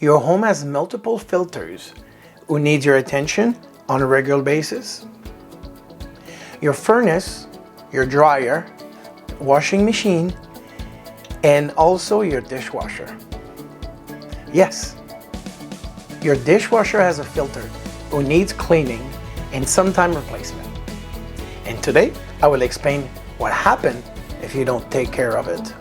Your home has multiple filters who need your attention on a regular basis. Your furnace, your dryer, washing machine, and also your dishwasher. Yes, your dishwasher has a filter who needs cleaning and sometime replacement. And today, I will explain what happens if you don't take care of it.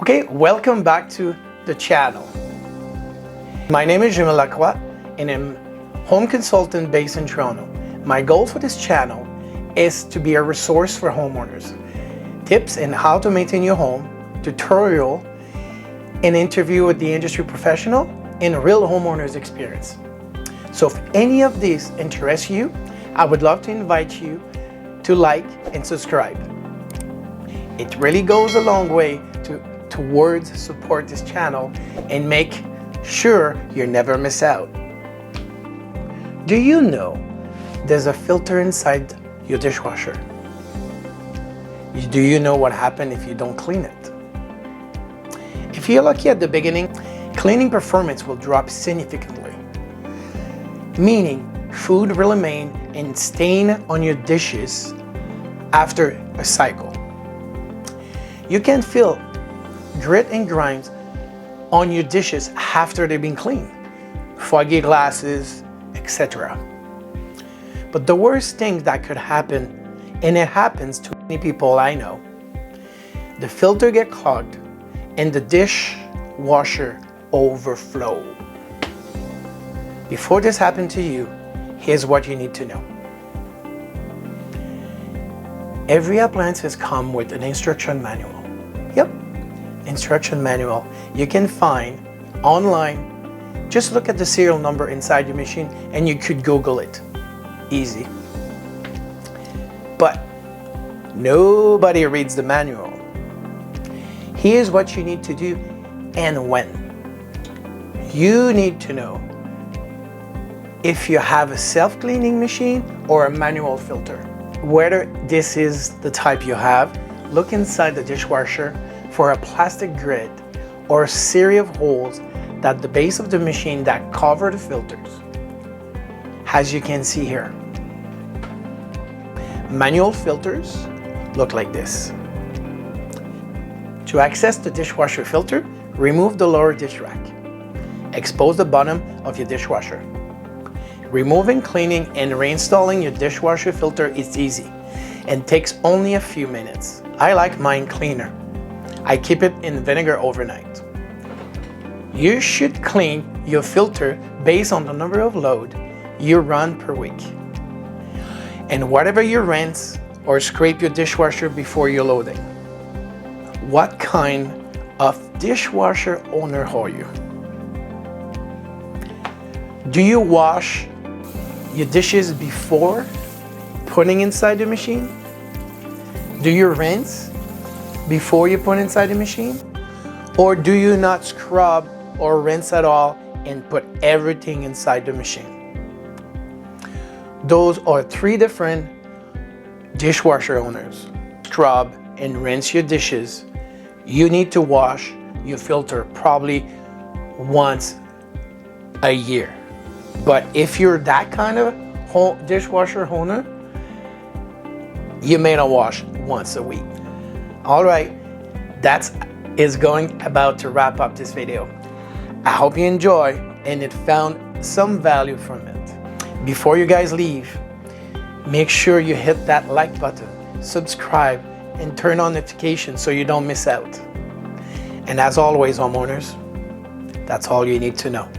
Okay, welcome back to the channel. My name is Jimmy Lacroix and I'm home consultant based in Toronto. My goal for this channel is to be a resource for homeowners. Tips on how to maintain your home, tutorial, an interview with the industry professional, and real homeowners experience. So if any of these interests you, I would love to invite you to like and subscribe. It really goes a long way towards support this channel and make sure you never miss out. Do you know there's a filter inside your dishwasher? Do you know what happens if you don't clean it? If you're lucky at the beginning, cleaning performance will drop significantly, meaning food will remain and stain on your dishes after a cycle. You can feel grit and grinds on your dishes after they've been cleaned, foggy glasses, etc. But the worst thing that could happen, and it happens to many people I know, the filter get clogged and the dishwasher overflow. Before this happened to you, here's what you need to know. Every appliance has come with an instruction manual. Yep. Instruction manual you can find online. Just look at the serial number inside your machine and you could Google it. Easy. But nobody reads the manual. Here's what you need to do and when. You need to know if you have a self-cleaning machine or a manual filter. Whether this is the type you have, look inside the dishwasher for a plastic grid or a series of holes at the base of the machine that cover the filters. As you can see here, manual filters look like this. To access the dishwasher filter, remove the lower dish rack. Expose the bottom of your dishwasher. Removing, cleaning, and reinstalling your dishwasher filter is easy and takes only a few minutes. I like mine cleaner. I keep it in vinegar overnight. You should clean your filter based on the number of load you run per week. And whatever you rinse or scrape your dishwasher before you're loading. What kind of dishwasher owner are you? Do you wash your dishes before putting inside the machine? Do you rinse before you put inside the machine? Or do you not scrub or rinse at all and put everything inside the machine? Those are three different dishwasher owners. Scrub and rinse your dishes. You need to wash your filter probably once a year. But if you're that kind of dishwasher owner, you may not wash once a week. All right, that is about to wrap up this video. I hope you enjoy and it found some value from it. Before you guys leave, make sure you hit that like button, subscribe, and turn on notifications so you don't miss out. And as always, homeowners, that's all you need to know.